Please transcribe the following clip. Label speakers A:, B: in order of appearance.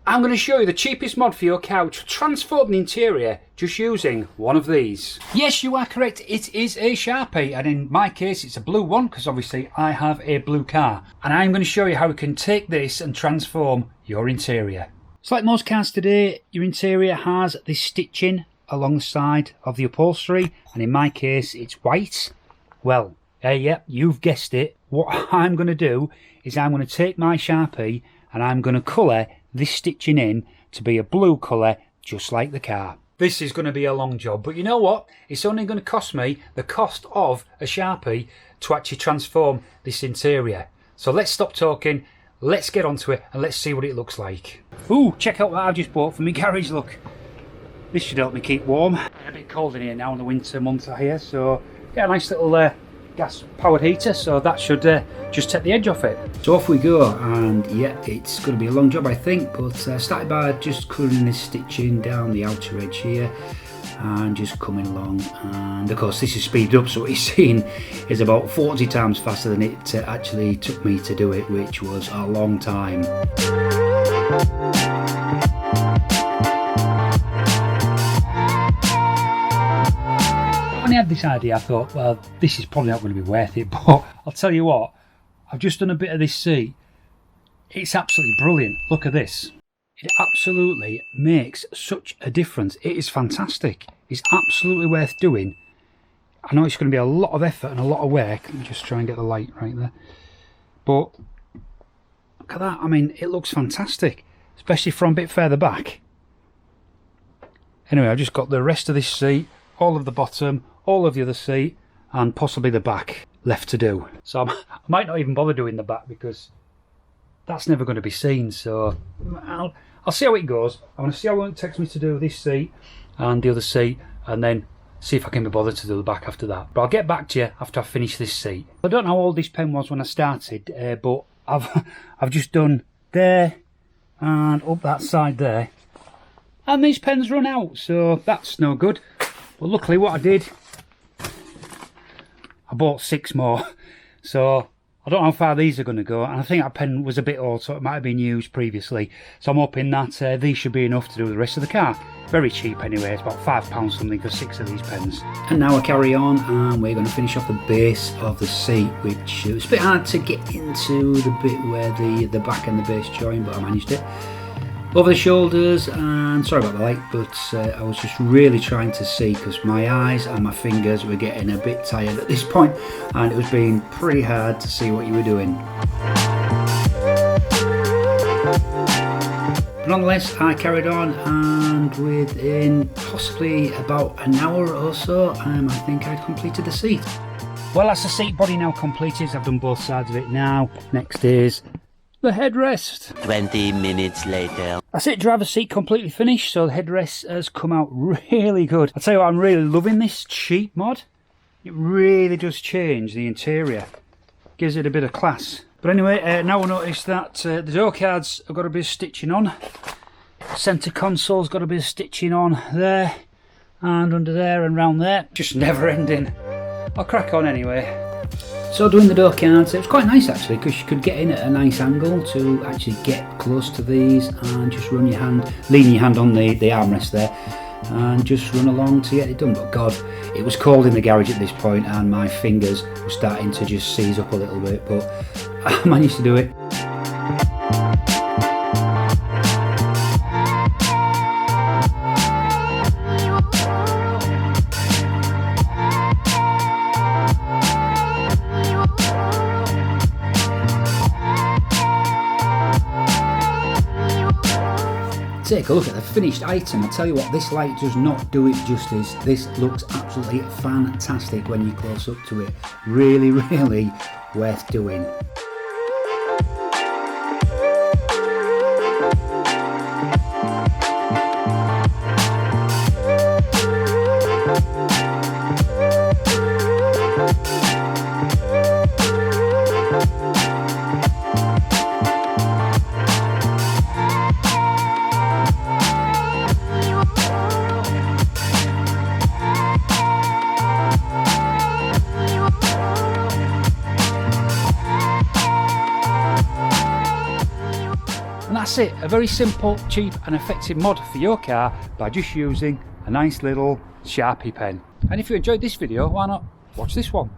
A: I'm going to show you the cheapest mod for your car to transform the interior just using one of these. Yes, you are correct, it is a Sharpie, and in my case it's a blue one because obviously I have a blue car. And I'm going to show you how we can take this and transform your interior. So like most cars today, your interior has this stitching along the side of the upholstery, and in my case it's white. Well, yep, you've guessed it. What I'm going to do is I'm going to take my Sharpie and I'm going to colour this stitching in to be a blue colour, just like the car. This is going to be a long job, but you know what? It's only going to cost me the cost of a Sharpie to actually transform this interior. So let's stop talking, let's get onto it, and let's see what it looks like. Ooh, check out what I've just bought for my garage, look. This should help me keep warm. It's a bit cold in here now in the winter months are here, so yeah, a nice little gas powered heater, so that should just take the edge off it. So off we go, and yeah, it's going to be a long job I think, but started by just colouring this stitching down the outer edge here and just coming along, and of course this is speeded up, so what you're seeing is about 40 times faster than it actually took me to do it, which was a long time. When I had this idea, I thought, well, this is probably not going to be worth it, but I'll tell you what, I've just done a bit of this seat. It's absolutely brilliant. Look at this. It absolutely makes such a difference. It is fantastic. It's absolutely worth doing. I know it's going to be a lot of effort and a lot of work. Let me just try and get the light right there. But look at that. I mean, it looks fantastic, especially from a bit further back. Anyway, I've just got the rest of this seat, all of the bottom, all of the other seat, and possibly the back left to do. So I might not even bother doing the back because that's never going to be seen. So I'll see how it goes. I want to see how long it takes me to do this seat and the other seat, and then see if I can be bothered to do the back after that. But I'll get back to you after I finish this seat. I don't know how old this pen was when I started, but I've just done there and up that side there, and these pens run out, so that's no good. But luckily what I did, I bought 6 more, so I don't know how far these are going to go, and I think that pen was a bit old, so it might have been used previously, so I'm hoping that these should be enough to do the rest of the car. Very cheap anyway, it's about £5 something for 6 of these pens. And now I carry on, and we're going to finish off the base of the seat, which it was a bit hard to get into the bit where the back and the base join, but I managed it. Over the shoulders, and sorry about the light, but I was just really trying to see because my eyes and my fingers were getting a bit tired at this point, and it was being pretty hard to see what you were doing. But nonetheless, I carried on, and within possibly about an hour or so, I think I'd completed the seat. Well, that's the seat body now completed. I've done both sides of it now. Next is the headrest. 20 minutes later. That's it, driver's seat completely finished, so the headrest has come out really good. I'll tell you what, I'm really loving this cheap mod. It really does change the interior. Gives it a bit of class. But anyway, now I notice that the door cards have got a bit of stitching on. Centre console's got a bit of stitching on there, and under there and round there. Just never ending. I'll crack on anyway. So doing the door cards, it was quite nice actually, because you could get in at a nice angle to actually get close to these and just run your hand, lean your hand on the armrest there and just run along to get it done. But God, it was cold in the garage at this point and my fingers were starting to just seize up a little bit, but I managed to do it. Take a look at the finished item. I tell you what, this light does not do it justice. This looks absolutely fantastic when you close up to it. Really, really worth doing. that's it, a very simple, cheap and effective mod for your car by just using a nice little Sharpie pen. And if you enjoyed this video, why not watch this one?